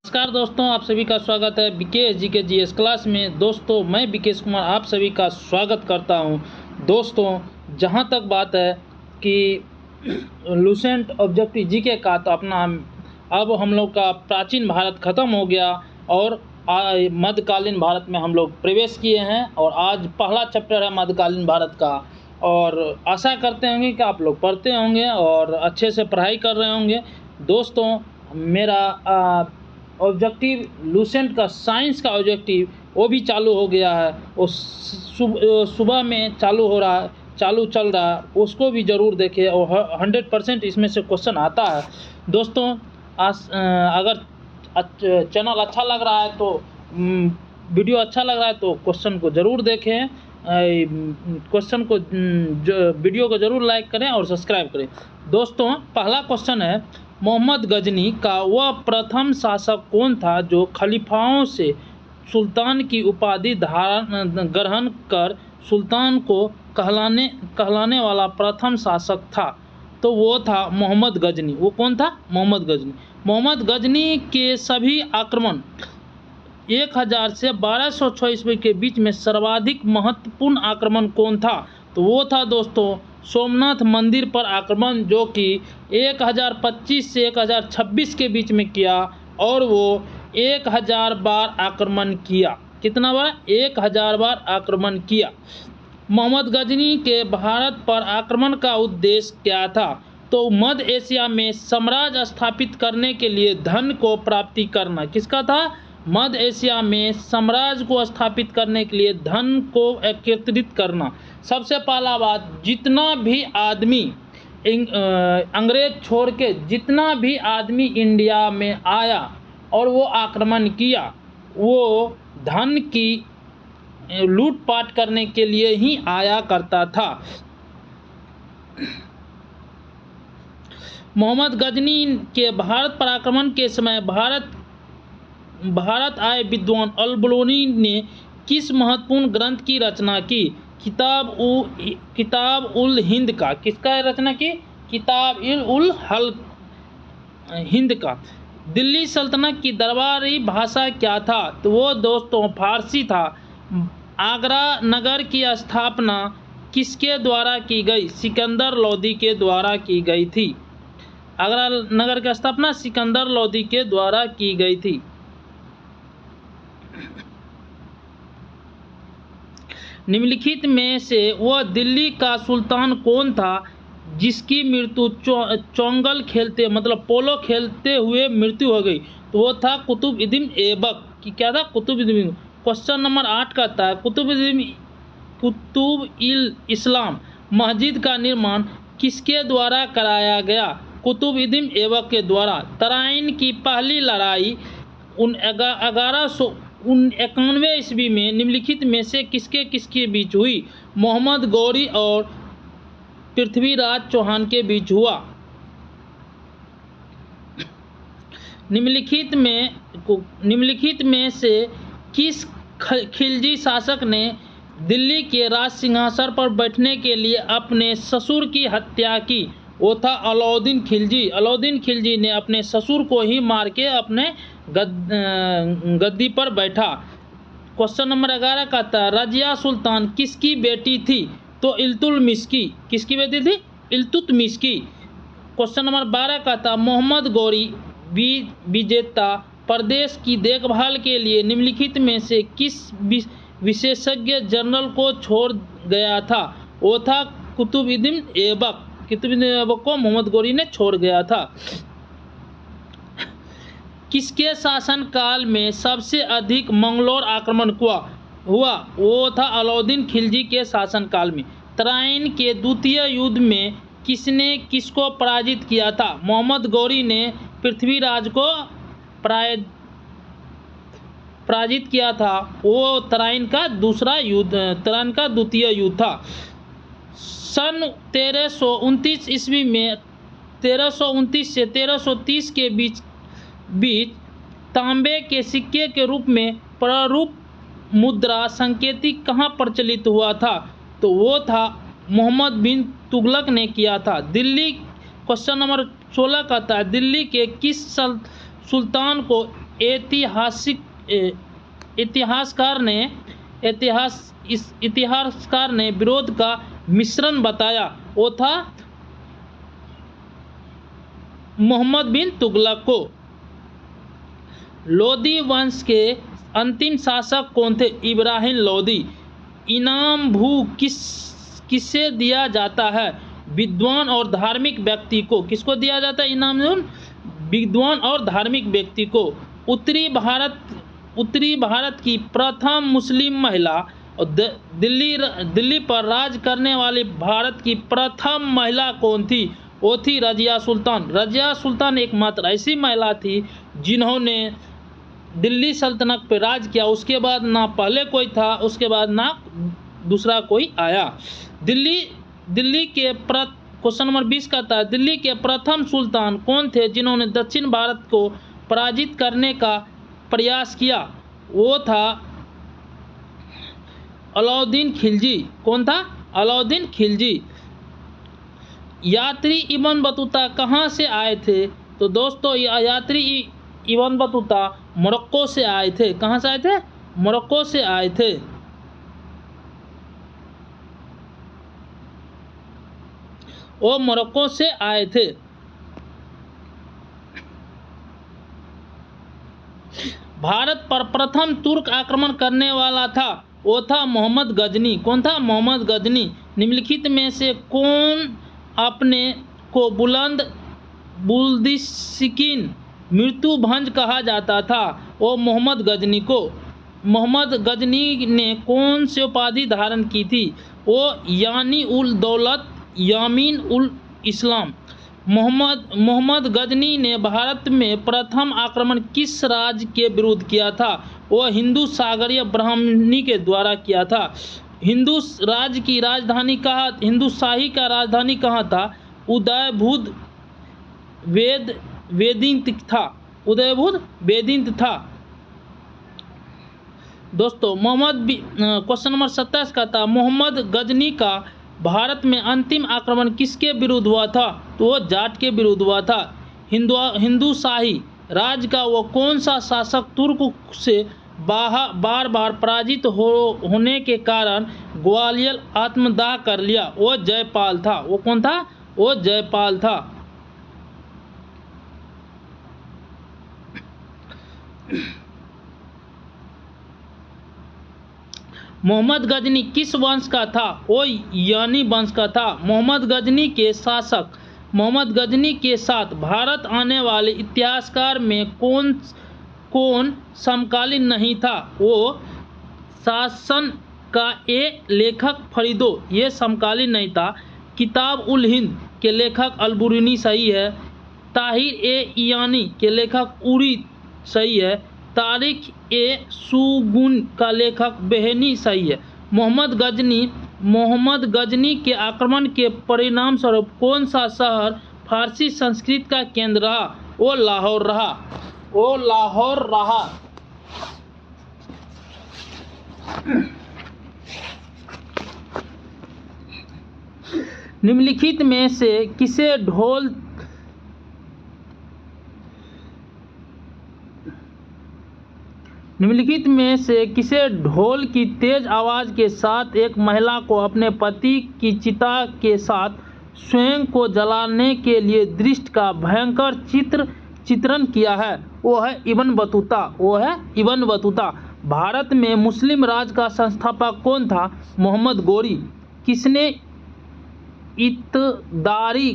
नमस्कार दोस्तों, आप सभी का स्वागत है विकेश जी के जीएस क्लास में। दोस्तों, मैं विकेश कुमार आप सभी का स्वागत करता हूं। दोस्तों, जहां तक बात है कि लूसेंट ऑब्जेक्टिव जीके का, तो अब हम लोग का प्राचीन भारत ख़त्म हो गया और मध्यकालीन भारत में हम लोग प्रवेश किए हैं और आज पहला चैप्टर है मध्यकालीन भारत का। और आशा करते होंगे कि आप लोग पढ़ते होंगे और अच्छे से पढ़ाई कर रहे होंगे। दोस्तों, मेरा ऑब्जेक्टिव लूसेंट का साइंस का ऑब्जेक्टिव वो भी चालू हो गया है। वो सुबह में चालू चल रहा है, उसको भी ज़रूर देखें और 100% इसमें से क्वेश्चन आता है। दोस्तों, अगर चैनल अच्छा लग रहा है तो वीडियो अच्छा लग रहा है तो क्वेश्चन को ज़रूर देखें, वीडियो को ज़रूर लाइक करें और सब्सक्राइब करें। दोस्तों, पहला क्वेश्चन है, मोहम्मद गजनी का वह प्रथम शासक कौन था जो खलीफाओं से सुल्तान की उपाधि ग्रहण कर सुल्तान को कहलाने वाला प्रथम शासक था? तो वो था मोहम्मद गजनी। वो कौन था? मोहम्मद गजनी। मोहम्मद गजनी के सभी आक्रमण 1000 से 1206 ईस्वी के बीच में सर्वाधिक महत्वपूर्ण आक्रमण कौन था? तो वो था दोस्तों सोमनाथ मंदिर पर आक्रमण, जो कि 1025 से 1026 के बीच में किया और वो 1000 बार आक्रमण किया। कितना बार? 1000 बार आक्रमण किया। मोहम्मद गजनी के भारत पर आक्रमण का उद्देश्य क्या था? तो मध्य एशिया में साम्राज्य स्थापित करने के लिए धन को प्राप्ति करना। किसका था? मध्य एशिया में साम्राज्य को स्थापित करने के लिए धन को एकत्रित करना। सबसे पहला बात, जितना भी आदमी अंग्रेज छोड़ के जितना भी आदमी इंडिया में आया और वो आक्रमण किया, वो धन की लूटपाट करने के लिए ही आया करता था। मोहम्मद गजनी के भारत पर आक्रमण के समय भारत आए विद्वान अल-बलूनी ने किस महत्वपूर्ण ग्रंथ की रचना की? किताब उल हिंद का। किसका रचना की? किताब उल हिंद का। दिल्ली सल्तनत की दरबारी भाषा क्या था? तो वो दोस्तों फारसी था। आगरा नगर की स्थापना किसके द्वारा की गई? सिकंदर लोदी के द्वारा की गई थी। आगरा नगर की स्थापना सिकंदर लोदी के द्वारा की गई थी। निम्नलिखित में से वह दिल्ली का सुल्तान कौन था जिसकी मृत्यु चोंगल खेलते मतलब पोलो खेलते हुए मृत्यु हो गई? तो वो था कुतुब-उद-दीन ऐबक। कि क्या था? कुतुब-उद-दीन। क्वेश्चन नंबर 8 का था, कुतुब-उल-इस्लाम मस्जिद का निर्माण किसके द्वारा कराया गया? कुतुब-उद-दीन ऐबक के द्वारा। तराइन की पहली लड़ाई 1191 ईस्वी में निम्नलिखित में से किसके बीच हुई? मोहम्मद गौरी और पृथ्वीराज चौहान के बीच हुआ। निम्नलिखित में से किस खिलजी शासक ने दिल्ली के राज सिंहासन पर बैठने के लिए अपने ससुर की हत्या की? वो था अलाउद्दीन खिलजी। अलाउद्दीन खिलजी ने अपने ससुर को ही मार के अपने गद्दी पर बैठा। क्वेश्चन नंबर 11 का था, रजिया सुल्तान किसकी बेटी थी? तो इल्तुतमिश की। किसकी बेटी थी? इल्तुतमिश की। क्वेश्चन नंबर 12 का था, मोहम्मद गौरी विजेता प्रदेश की देखभाल के लिए निम्नलिखित में से किस विशेषज्ञ जनरल को छोड़ गया था? वो था कुतुब-उद-दीन ऐबक। कुतुब-उद-दीन ऐबक को मोहम्मद गौरी ने छोड़ गया था। किसके शासनकाल में सबसे अधिक मंगलोर आक्रमण हुआ? वो था अलाउद्दीन खिलजी के शासनकाल में। तराइन के द्वितीय युद्ध में किसने किसको पराजित किया था? मोहम्मद गौरी ने पृथ्वीराज को पराजित किया था। वो तराइन का द्वितीय युद्ध था। सन 1329 ईस्वी में 1329 से 1330 के बीच तांबे के सिक्के के रूप में प्रारूप मुद्रा संकेतिक कहाँ प्रचलित हुआ था? तो वो था मोहम्मद बिन तुगलक ने किया था। दिल्ली क्वेश्चन नंबर 16 का था, दिल्ली के किस सुल्तान को इतिहासकार ने विरोध का मिश्रण बताया, वो था मोहम्मद बिन तुगलक को। लोदी वंश के अंतिम शासक कौन थे? इब्राहिम लोदी। इनाम भू किससे दिया जाता है? विद्वान और धार्मिक व्यक्ति को। किसको दिया जाता है इनाम? विद्वान और धार्मिक व्यक्ति को। उत्तरी भारत की प्रथम मुस्लिम महिला और दिल्ली पर राज करने वाली भारत की प्रथम महिला कौन थी? वो थी रजिया सुल्तान। रजिया सुल्तान एकमात्र ऐसी महिला थी जिन्होंने दिल्ली सल्तनत पर राज किया। उसके बाद ना पहले कोई था, उसके बाद ना दूसरा कोई आया। दिल्ली के क्वेश्चन नंबर 20 का था, दिल्ली के प्रथम सुल्तान कौन थे जिन्होंने दक्षिण भारत को पराजित करने का प्रयास किया? वो था अलाउद्दीन खिलजी। कौन था? अलाउद्दीन खिलजी। यात्री इब्न बतूता कहाँ से आए थे? तो दोस्तों यात्री इब्न बतूता मोरक्को से आए थे। कहाँ से आए थे? मोरक्को से आए थे। वो मोरक्को से आए थे। भारत पर प्रथम तुर्क आक्रमण करने वाला था, वो था मोहम्मद गजनी। कौन था? मोहम्मद गजनी। निम्नलिखित में से कौन अपने को बुल्दिस्किन मृत्यु भंज कहा जाता था? वो मोहम्मद गजनी को। मोहम्मद गजनी ने कौन सी उपाधि धारण की थी? वो यानी उल दौलत यामीन उल इस्लाम। मोहम्मद गजनी ने भारत में प्रथम आक्रमण किस राज्य के विरुद्ध किया था? वो हिंदू सागरीय ब्राह्मणी के द्वारा किया था। हिंदू राज्य की राजधानी कहाँ? हिंदू शाही का राजधानी कहाँ था? उदयभूत वेदिंत था। उदयभूत वेदिंत था। दोस्तों क्वेश्चन नंबर 27 का था, मोहम्मद गजनी का भारत में अंतिम आक्रमण किसके विरुद्ध हुआ था? तो वो जाट के विरुद्ध हुआ था। हिंदू शाही राज्य का वो कौन सा शासक तुर्क से बार बार पराजित होने के कारण ग्वालियर आत्मदाह कर लिया? वो जयपाल था। वो कौन था? वो जयपाल था। मोहम्मद गजनी किस वंश का था? वो यानी वंश का था। मोहम्मद गजनी के शासक मोहम्मद गजनी के साथ भारत आने वाले इतिहासकार में कौन समकालीन नहीं था? वो शासन का लेखक फरीदो, ये समकालीन नहीं था। किताब उल हिंद के लेखक अलबुरुनी सही है। ताहिर ईरानी के लेखक उरी सही है। तारिख सुगुन का लेखक बेहनी सही है। मोहम्मद गजनी के आक्रमण के परिणाम स्वरूप कौन सा शहर फारसी संस्कृति का केंद्र रहा? वो लाहौर रहा। वो लाहौर रहा। निम्नलिखित में से किसे ढोल की तेज आवाज के साथ एक महिला को अपने पति की चिता के साथ स्वयं को जलाने के लिए दृष्टि का भयंकर चित्रण किया है? वो है इब्न बतूता। भारत में मुस्लिम राज का संस्थापक कौन था? मोहम्मद गोरी। किसने इत्तदारी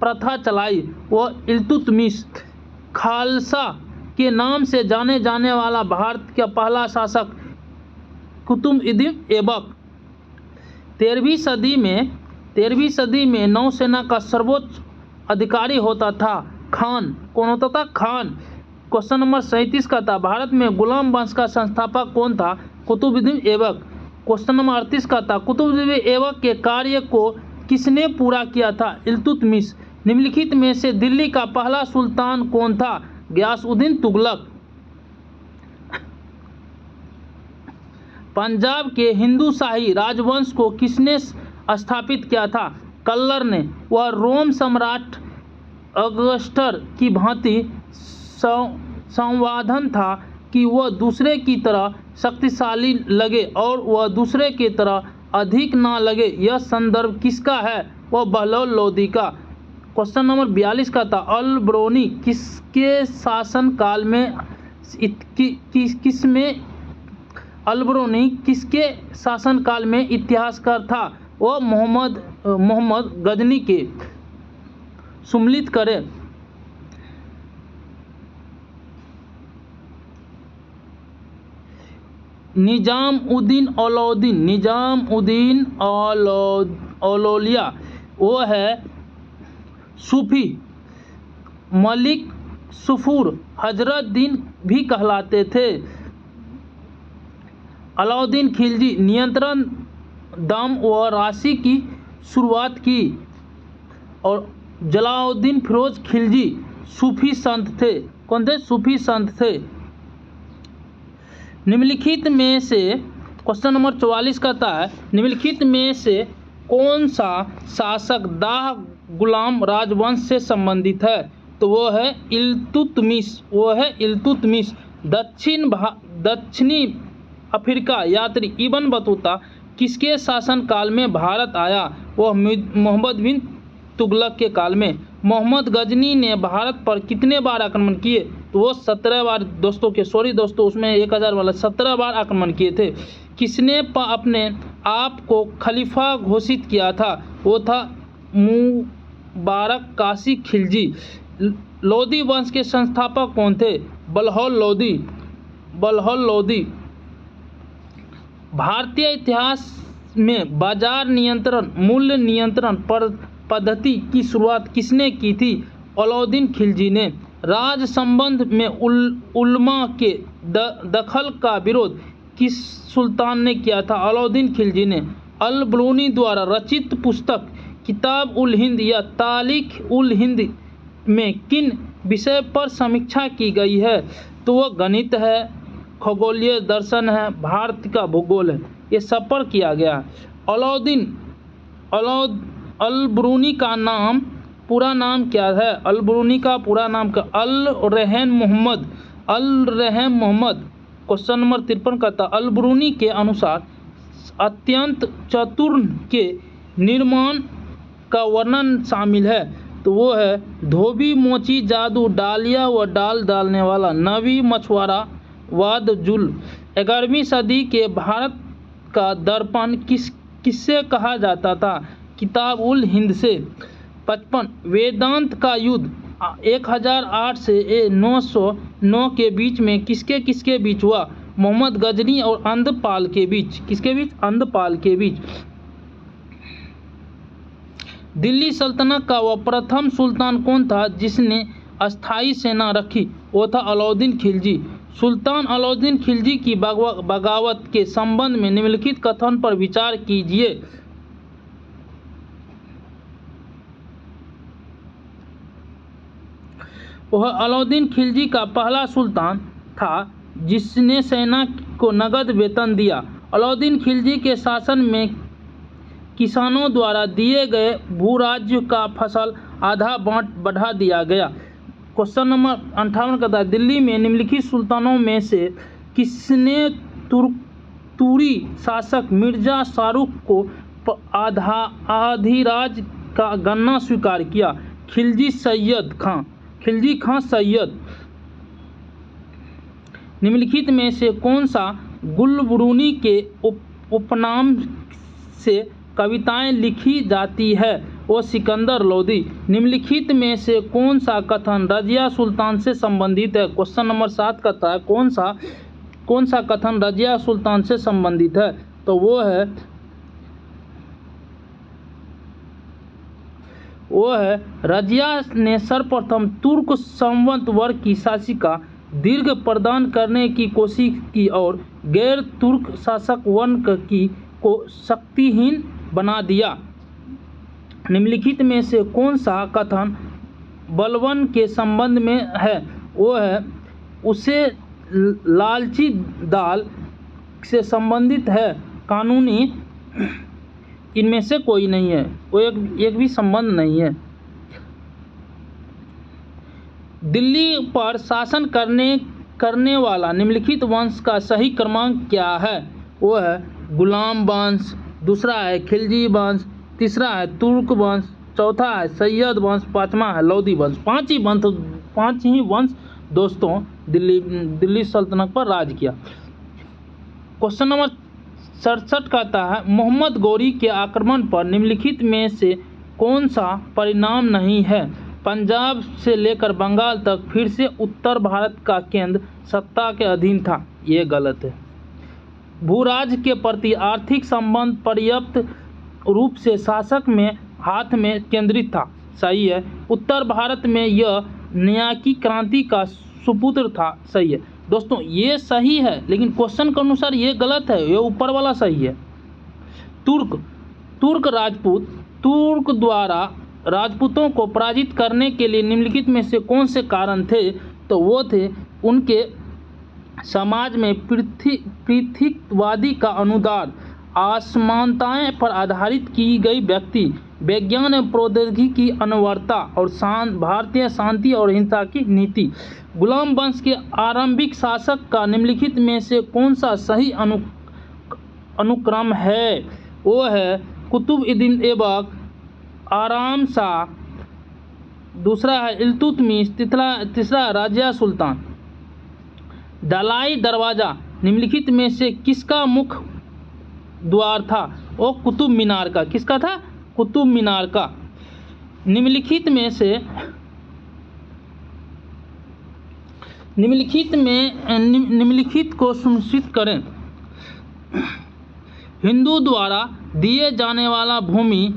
प्रथा चलाई? वो इल्तुतमिश। खालसा के नाम से जाने जाने वाला भारत का पहला शासक कुतुबुद्दीन ऐबक। 13वीं सदी में नौसेना का सर्वोच्च अधिकारी होता था खान। कौन होता था? खान। क्वेश्चन नंबर 37 का था, भारत में गुलाम वंश का संस्थापक कौन था? कुतुबुद्दीन ऐबक। क्वेश्चन नंबर 38 का था, कुतुबुद्दीन ऐबक के कार्य को किसने पूरा किया था? इल्तुतमिश। निम्नलिखित में से दिल्ली का पहला सुल्तान कौन था? गयासउद्दीन तुगलक। पंजाब के हिंदू शाही राजवंश को किसने स्थापित किया था? कल्लर ने। वह रोम सम्राट अगस्टस की भांति संवादन था कि वह दूसरे की तरह शक्तिशाली लगे और वह दूसरे की तरह अधिक ना लगे। यह संदर्भ किसका है? वह बहलोल लोदी का। क्वेश्चन नंबर 42 का था अल-बरूनी किसके शासन काल में अल-बरूनी किसके शासन काल में इतिहासकार था? वह मोहम्मद गजनी के। सम्मिलित करें। निजामुद्दीन औलौलिया वो है सूफी। मलिक सुफूर हजरतुद्दीन भी कहलाते थे। अलाउद्दीन खिलजी नियंत्रण दाम व राशि की शुरुआत की। और जलालुद्दीन फिरोज खिलजी सूफी संत थे। कौन थे? सूफी संत थे। निम्नलिखित में से क्वेश्चन नंबर 44 कहता है निम्नलिखित में से कौन सा शासक दाह गुलाम राजवंश से संबंधित है? तो वो है इल्तुतमिश। दक्षिणी अफ्रीका यात्री इब्न बतूता किसके शासन काल में भारत आया? वह मोहम्मद बिन तुगलक के काल में। मोहम्मद गजनी ने भारत पर कितने बार आक्रमण किए? तो वो 17 बार दोस्तों उसमें 1000 वाला 17 बार आक्रमण किए थे। किसने अपने आप को खलीफा घोषित किया था? वो था मुबारक काशी खिलजी। लोदी वंश के संस्थापक कौन थे? बलहौल लोदी। भारतीय इतिहास में बाजार नियंत्रण मूल्य नियंत्रण पद्धति की शुरुआत किसने की थी? अलाउद्दीन खिलजी ने। राज संबंध में उलमा के दखल का विरोध किस सुल्तान ने किया था? अलाउद्दीन खिलजी ने। अल-बरूनी द्वारा रचित पुस्तक किताब उल हिंद या तारीख उल हिंद में किन विषय पर समीक्षा की गई है? तो वह गणित है, खगोलीय दर्शन है, भारत का भूगोल है, ये सब पर किया गया। अल-बरूनी का पूरा नाम क्या है? अल-बरूनी का पूरा नाम क्या? अल-रहम मोहम्मद। क्वेश्चन नंबर 53 का था अल-बरूनी के अनुसार अत्यंत चतुर के निर्माण का वर्णन शामिल है। तो वो है धोबी, मोची, जादू, डालिया व डाल डालने वाला, नबी, मछुआरा, वाद जुल। 11वीं सदी के भारत का दर्पण किससे कहा जाता था? किताब उल हिंद से। 55 वेदांत का युद्ध 1008 से 909 के बीच में किसके बीच हुआ? मोहम्मद गजनी और अंधपाल के बीच। किसके बीच? अंधपाल के बीच। दिल्ली सल्तनत का वह प्रथम सुल्तान कौन था जिसने अस्थायी सेना रखी? वो था अलाउद्दीन खिलजी। सुल्तान अलाउद्दीन खिलजी की बगावत के संबंध में निम्नलिखित कथन पर विचार कीजिए। वह अलाउद्दीन खिलजी का पहला सुल्तान था जिसने सेना को नगद वेतन दिया। अलाउद्दीन खिलजी के शासन में किसानों द्वारा दिए गए भूराज्य का फसल आधा बढ़ा दिया गया। क्वेश्चन नंबर 58 का था दिल्ली में निम्नलिखित सुल्तानों में से किसने तुर्की शासक मिर्जा शाहरुख को अधिराज का गणना स्वीकार किया? खिलजी खां सैयद। निम्नलिखित में से कौन सा गुल-बरूनी के उपनाम से कविताएं लिखी जाती है? वो सिकंदर लोदी। निम्नलिखित में से कौन सा कथन रजिया सुल्तान से संबंधित है? क्वेश्चन नंबर 7 का था कौन सा कथन रजिया सुल्तान से संबंधित है? तो वो है रजिया ने सर्वप्रथम तुर्क संवत वर्ग की शासिका दीर्घ प्रदान करने की कोशिश की और गैर तुर्क शासक वर्ण को शक्तिहीन बना दिया। निम्नलिखित में से कौन सा कथन बलबन के संबंध में है? वो है उसे लालची दाल से संबंधित है। कानूनी इनमें से कोई नहीं है, वो एक भी संबंध नहीं है। दिल्ली पर शासन करने वाला निम्नलिखित वंश का सही क्रमांक क्या है? वो है गुलाम वंश, दूसरा है खिलजी वंश, तीसरा है तुर्क वंश, चौथा है सैयद वंश, पांचवा है लोधी वंश। पांच ही वंश दोस्तों दिल्ली सल्तनत पर राज किया। क्वेश्चन नंबर 67 कहता है मोहम्मद गौरी के आक्रमण पर निम्नलिखित में से कौन सा परिणाम नहीं है? पंजाब से लेकर बंगाल तक फिर से उत्तर भारत का केंद्र सत्ता के अधीन था। ये गलत है। भूराज के प्रति आर्थिक संबंध पर्याप्त रूप से शासक में हाथ में केंद्रित था। सही है। उत्तर भारत में यह न्यायिक क्रांति का सुपुत्र था। सही है दोस्तों, ये सही है, लेकिन क्वेश्चन के अनुसार ये गलत है। ये ऊपर वाला सही है। तुर्क द्वारा राजपूतों को पराजित करने के लिए निम्नलिखित में से कौन से कारण थे? तो वो थे उनके समाज में पृथकवादी का अनुदान, असमानताएं पर आधारित की गई व्यक्ति विज्ञान एवं प्रौद्योगिकी की अनिवार्यता और भारतीय शांति और हिंसा की नीति। गुलाम वंश के आरंभिक शासक का निम्नलिखित में से कौन सा सही अनुक्रम है? वो है कुतुबुद्दीन ऐबक, आराम शाह, दूसरा है इल्तुतमिश, तीसरा है राजिया सुल्तान। दलाई दरवाजा निम्नलिखित में से किसका मुख्य द्वार था? वो कुतुब मीनार का। किसका था? कुतुब मीनार का। निम्नलिखित को सुनिश्चित करें। हिंदू द्वारा दिए जाने वाला भूमि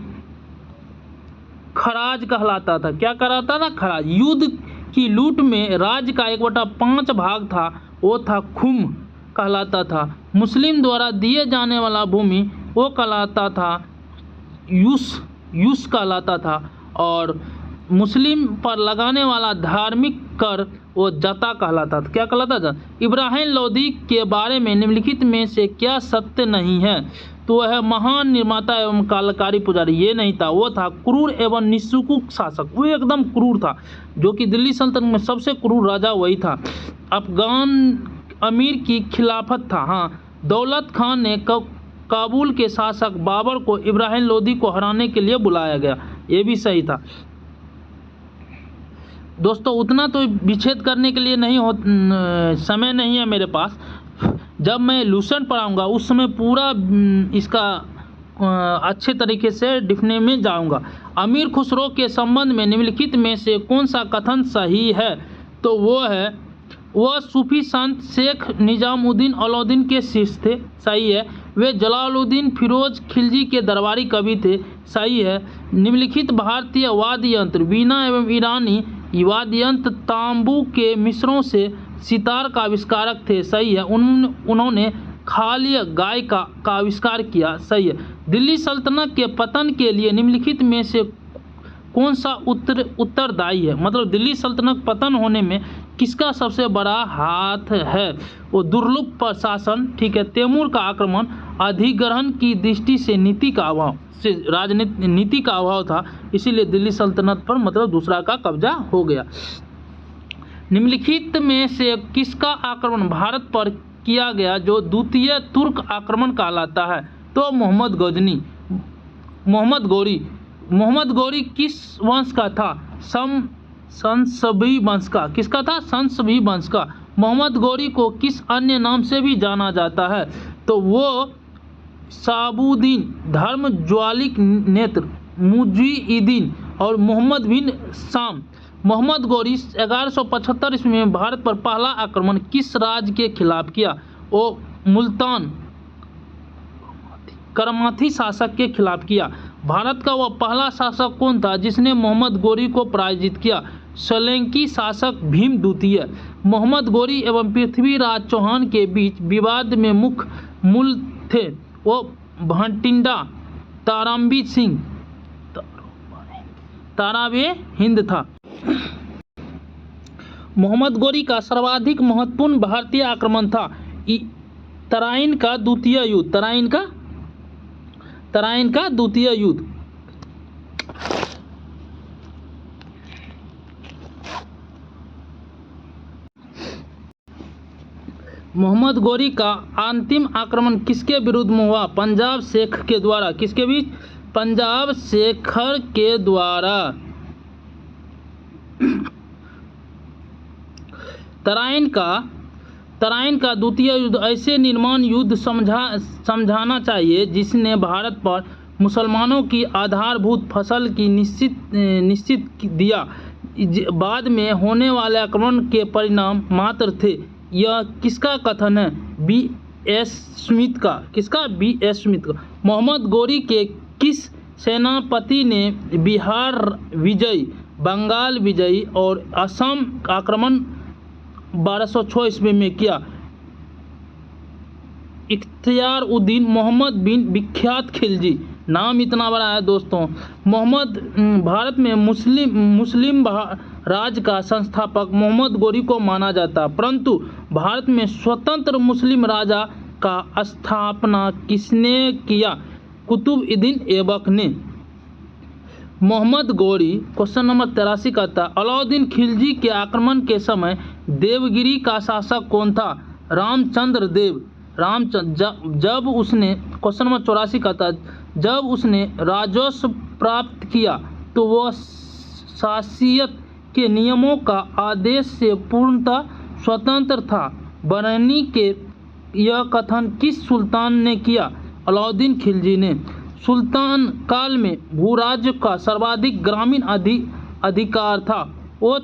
खराज कहलाता था। क्या कहलाता था? खराज। युद्ध की लूट में राज्य का 1/5 भाग था, वो था खुम कहलाता था। मुस्लिम द्वारा दिए जाने वाला भूमि वो कहलाता था यूस कहलाता था, और मुस्लिम पर लगाने वाला धार्मिक कर वो जता कहलाता था। क्या कहलाता था? इब्राहिम लोदी के बारे में निम्नलिखित में से क्या सत्य नहीं है? तो वह महान निर्माता एवं कलाकारी पुजारी। ये नहीं था, वो था क्रूर एवं निस्संकोच शासक। वो एकदम क्रूर था, जो कि दिल्ली सल्तनत में सबसे क्रूर राजा वही था। अफगान अमीर की खिलाफत था। हाँ, दौलत खान ने काबुल के शासक बाबर को इब्राहिम लोदी को हराने के लिए बुलाया गया। ये भी सही था दोस्तों। उतना तो विच्छेद करने के लिए समय नहीं है मेरे पास। जब मैं लूसेंट पढ़ाऊंगा उस समय पूरा इसका अच्छे तरीके से डिफने में जाऊंगा। अमीर खुसरो के संबंध में निम्नलिखित में से कौन सा कथन सही है? तो वह सूफी संत शेख निजामुद्दीन अलाउद्दीन के शिष्य थे। सही है। वे जलालुद्दीन फिरोज खिलजी के दरबारी कवि थे। सही है। निम्नलिखित भारतीय वाद्य यंत्र वीणा एवं ईरानी वाद्य यंत्र तांबू के मिश्रों से सितार का आविष्कारक थे। सही है। उन्होंने खालिय गाय का आविष्कार किया। सही है। दिल्ली सल्तनत के पतन के लिए निम्नलिखित में से कौन सा उत्तरदायी है? मतलब दिल्ली सल्तनत पतन होने में किसका सबसे बड़ा हाथ है? वो दुर्लभ प्रशासन, ठीक है, तैमूर का आक्रमण, अधिग्रहण की दृष्टि से नीति का अभाव था, इसीलिए दिल्ली सल्तनत पर मतलब दूसरा का कब्जा हो गया। निम्नलिखित में से किसका आक्रमण भारत पर किया गया जो द्वितीय तुर्क आक्रमण कहलाता है? तो मोहम्मद गौरी किस वंश का था? संसभी वंश का। किसका था? संसभी वंश का। मोहम्मद गौरी को किस अन्य नाम से भी जाना जाता है? तो वो साबुद्दीन, धर्म ज्वालिक नेत्र, मुजीउद्दीन और मोहम्मद बिन शाम। मोहम्मद गौरी 1175 ईस्वी में भारत पर पहला आक्रमण किस राज्य के खिलाफ किया? वो मुल्तान करमाथी शासक के खिलाफ किया। भारत का वह पहला शासक कौन था जिसने मोहम्मद गौरी को पराजित किया? सोलंकी शासक भीम द्वितीय। मोहम्मद गौरी एवं पृथ्वीराज चौहान के बीच विवाद में मुख्य मूल थे वो भटिंडा ताराबी सिंह ताराबे हिंद था। मोहम्मद गौरी का सर्वाधिक महत्वपूर्ण भारतीय आक्रमण था तराइन का द्वितीय युद्ध। मोहम्मद गौरी का अंतिम आक्रमण किसके विरुद्ध में हुआ? पंजाब शेख के द्वारा। किसके बीच? पंजाब शेखर के द्वारा। तराइन का द्वितीय युद्ध ऐसे निर्माण युद्ध समझाना चाहिए जिसने भारत पर मुसलमानों की आधारभूत फसल की निश्चित दिया, बाद में होने वाले आक्रमण के परिणाम मात्र थे। यह किसका कथन है? B.S. स्मिथ का। किसका? B.S. स्मिथ का। मोहम्मद गौरी के किस सेनापति ने बिहार विजय, बंगाल विजय और असम आक्रमण 1206 ईस्वी में किया? इख्तियार-उद्दीन मोहम्मद बिन विख्यात खिलजी। नाम इतना बड़ा है दोस्तों। मोहम्मद भारत में मुस्लिम राज का संस्थापक मोहम्मद गौरी को माना जाता, परंतु भारत में स्वतंत्र मुस्लिम राजा का स्थापना किसने किया? कुतुब-उद-दीन ऐबक ने। मोहम्मद गौरी क्वेश्चन नंबर 83 का था, अलाउद्दीन खिलजी के आक्रमण के समय देवगिरी का शासक कौन था? रामचंद्र देव। जब उसने क्वेश्चन नंबर 84 का था, जब उसने राजस्व प्राप्त किया तो वह शासियत के नियमों का आदेश से पूर्णतः स्वतंत्र था। बरनी के यह कथन किस सुल्तान ने किया? अलाउद्दीन खिलजी ने। सुल्तान काल में भूराज्य का सर्वाधिक ग्रामीण अधिकार था, वो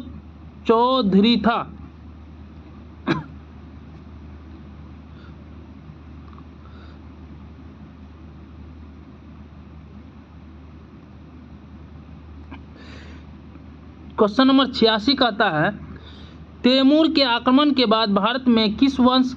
चौधरी था। क्वेश्चन नंबर 86 का आता है, तैमूर के आक्रमण के बाद भारत में किस वंश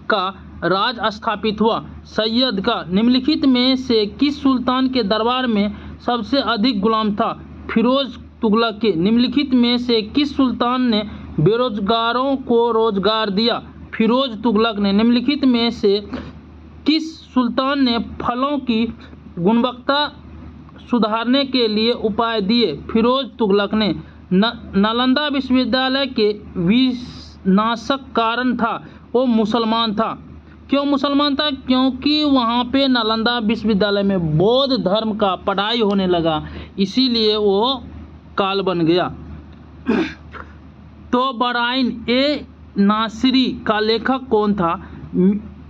का राज स्थापित हुआ? सैयद का। निम्नलिखित में से किस सुल्तान के दरबार में सबसे अधिक गुलाम था? फिरोज तुगलक के। निम्नलिखित में से किस सुल्तान ने बेरोजगारों को रोजगार दिया? फिरोज तुगलक ने। निम्नलिखित में से किस सुल्तान ने फलों की गुणवत्ता सुधारने के लिए उपाय दिए? फिरोज तुगलक ने। नालंदा विश्वविद्यालय के विनाशक कारण था, वो मुसलमान था। क्यों मुसलमान था? क्योंकि वहाँ पे नालंदा विश्वविद्यालय में बौद्ध धर्म का पढ़ाई होने लगा, इसीलिए वो काल बन गया। तो बराइन ए नासिरी का लेखक कौन था?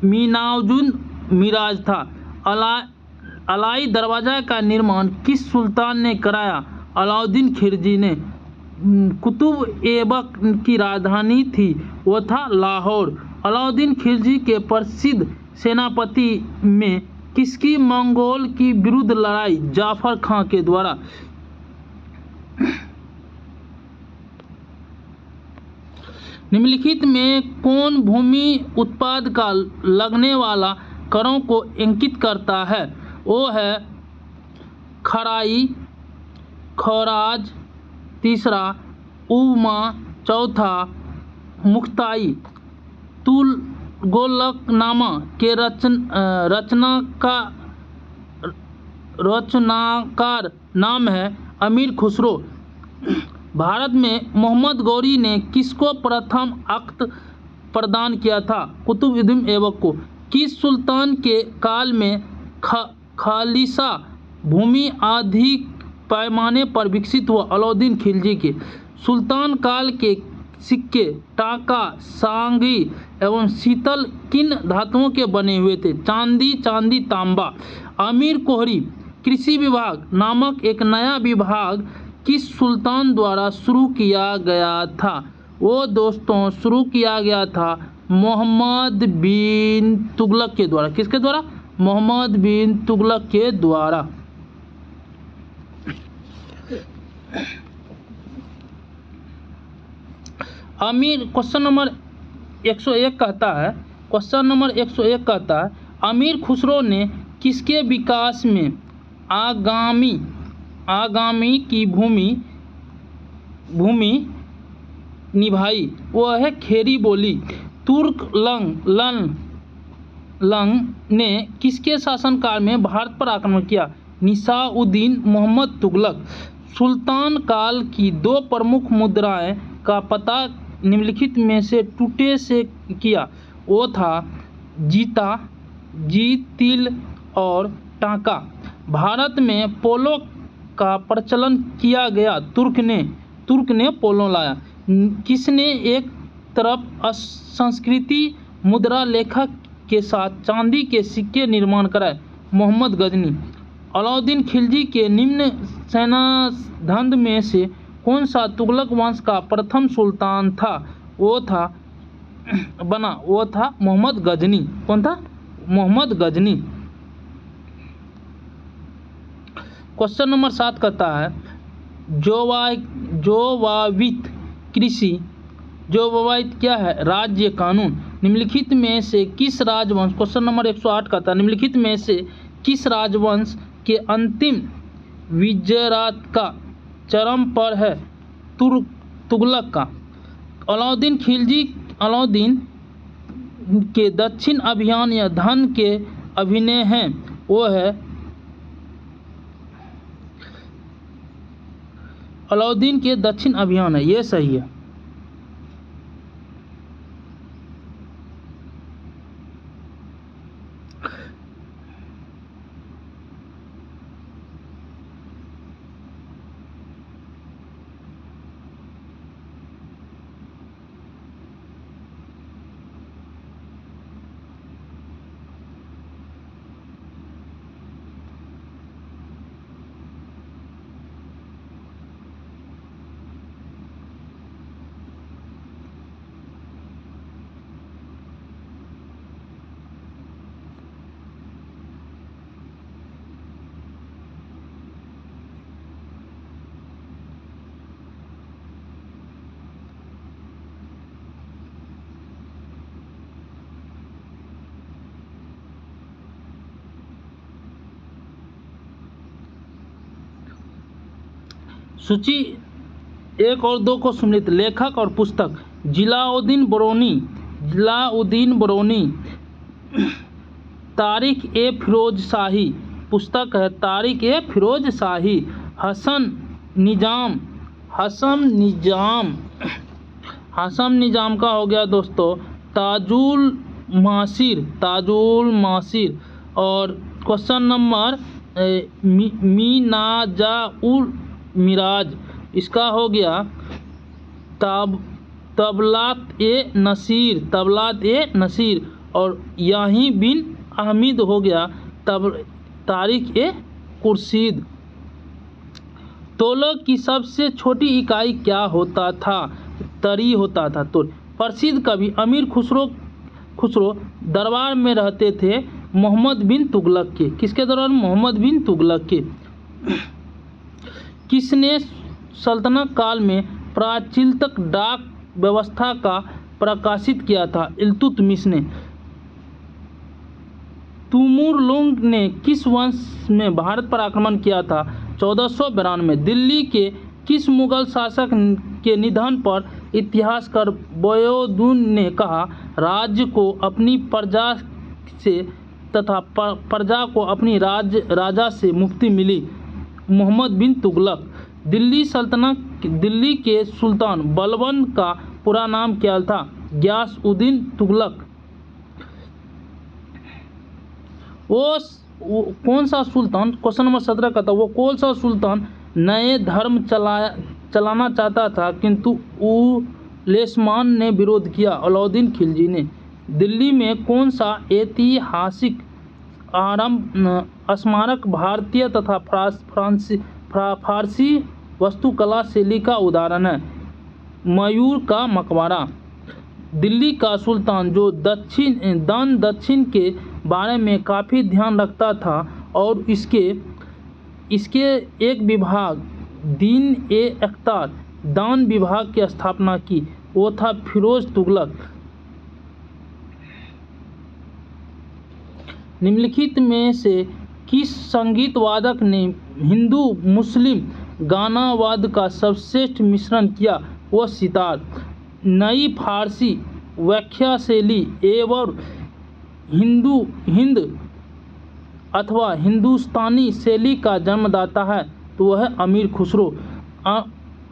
मीनाउजुन मिराज था। अलाई दरवाजा का निर्माण किस सुल्तान ने कराया? अलाउद्दीन खिलजी ने। कुतुब ऐबक की राजधानी थी, वो था लाहौर। अलाउद्दीन खिलजी के प्रसिद्ध सेनापति में किसकी मंगोल की विरुद्ध लड़ाई? जाफर खां के द्वारा। निम्नलिखित में कौन भूमि उत्पाद का लगने वाला करों को इंगित करता है? वो है खराई, खराज, तीसरा उमा, चौथा मुख्ताई। तुलगोलकनामा के रचनाकार नाम है अमीर खुसरो। भारत में मोहम्मद गौरी ने किसको प्रथम अक्ट प्रदान किया था? कुतुब-उद-दीन ऐबक को। किस सुल्तान के काल में खालिसा भूमि अधिक पैमाने पर विकसित हुआ? अलाउद्दीन खिलजी के। सुल्तान काल के सिक्के टाका, सांगी एवं शीतल किन धातुओं के बने हुए थे? चांदी, तांबा। अमीर कोहरी कृषि विभाग नामक एक नया विभाग किस सुल्तान द्वारा शुरू किया गया था? वो दोस्तों शुरू किया गया था मोहम्मद बिन तुगलक के द्वारा। किसके द्वारा? मोहम्मद बिन तुगलक के द्वारा। अमीर क्वेश्चन नंबर 101 कहता है, क्वेश्चन नंबर 101 कहता है, अमीर खुसरो ने किसके विकास में आगामी की भूमि निभाई? वह है खेरी बोली। तुर्क लंग ने किसके शासनकाल में भारत पर आक्रमण किया? निसाउद्दीन मोहम्मद तुगलक। सुल्तान काल की दो प्रमुख मुद्राएं का पता निम्नलिखित में से टूटे से किया? वो था जीता, जीतिल और टांका। भारत में पोलो का प्रचलन किया गया, तुर्क ने पोलो लाया। किसने एक तरफ संस्कृति मुद्रा लेखक के साथ चांदी के सिक्के निर्माण कराए? मोहम्मद गजनी। अलाउद्दीन खिलजी के निम्न सेनाध्यक्ष में से कौन सा तुगलक वंश का प्रथम सुल्तान था? वो था मोहम्मद गजनी। कौन था? मोहम्मद गजनी। क्वेश्चन नंबर 7 कहता है जोवावित कृषि, जोवावित क्या है? राज्य कानून। निम्नलिखित में से किस राजवंश, क्वेश्चन नंबर 108 कहता है, निम्नलिखित में से किस राजवंश के अंतिम विजयरात का चरम पर है? तुगलक का। अलाउद्दीन के दक्षिण अभियान या धन के अभिनय हैं, वो है अलाउद्दीन के दक्षिण अभियान है, ये सही है। सूची 1 और 2 को सम्मिलित। लेखक और पुस्तक जिलाउद्दीन बरौनी। तारिख ए फिरोज शाही, पुस्तक है तारिख ए फिरोज शाही। हसन निजाम का हो गया दोस्तों ताजुल मासिर। और क्वेश्चन नंबर मीनाजाउल मिराज, इसका हो गया तबलात ए नसीर। और यहीं बिन अहमद हो गया तारिख ए खुर्शीद। तोलों की सबसे छोटी इकाई क्या होता था? तरी होता था। तो प्रसिद्ध कवि अमीर खुसरो दरबार में रहते थे मोहम्मद बिन तुगलक के। किसके दौरान? मोहम्मद बिन तुगलक के। किसने सल्तनत काल में प्राचीनतक डाक व्यवस्था का प्रकाशित किया था? इल्तुतमिश ने। तैमूर ने किस वंश में भारत पर आक्रमण किया था? 1492। दिल्ली के किस मुगल शासक के निधन पर इतिहासकार बयोदुन ने कहा राज्य को अपनी प्रजा से तथा प्रजा को अपनी राजा से मुक्ति मिली? मोहम्मद बिन तुगलक। दिल्ली के सुल्तान बलबन का पूरा नाम क्या था? गियासउद्दीन तुगलक। वो कौन सा सुल्तान, क्वेश्चन नंबर 17 का था, वो कौन सा सुल्तान नए धर्म चलाना चाहता था किंतु उलेस्मान ने विरोध किया? अलाउद्दीन खिलजी ने। दिल्ली में कौन सा ऐतिहासिक स्मारक भारतीय तथा फारसी वास्तुकला शैली का उदाहरण है? मयूर का मकबरा। दिल्ली का सुल्तान जो दक्षिण के बारे में काफ़ी ध्यान रखता था और इसके एक विभाग दीन-ए-इख्तियार दान विभाग की स्थापना की, वो था फिरोज तुगलक। निम्नलिखित में से किस संगीत वादक ने हिंदू मुस्लिम गाना वाद्य का सर्वश्रेष्ठ मिश्रण किया? वो सितार। नई फारसी व्याख्या शैली एवं हिंद अथवा हिंदुस्तानी शैली का जन्मदाता है, तो वह है अमीर खुसरो।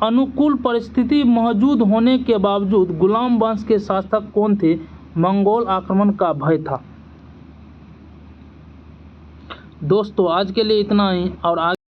अनुकूल परिस्थिति मौजूद होने के बावजूद गुलाम वंश के शासक कौन थे? मंगोल आक्रमण का भय था। दोस्तों आज के लिए इतना ही और आगे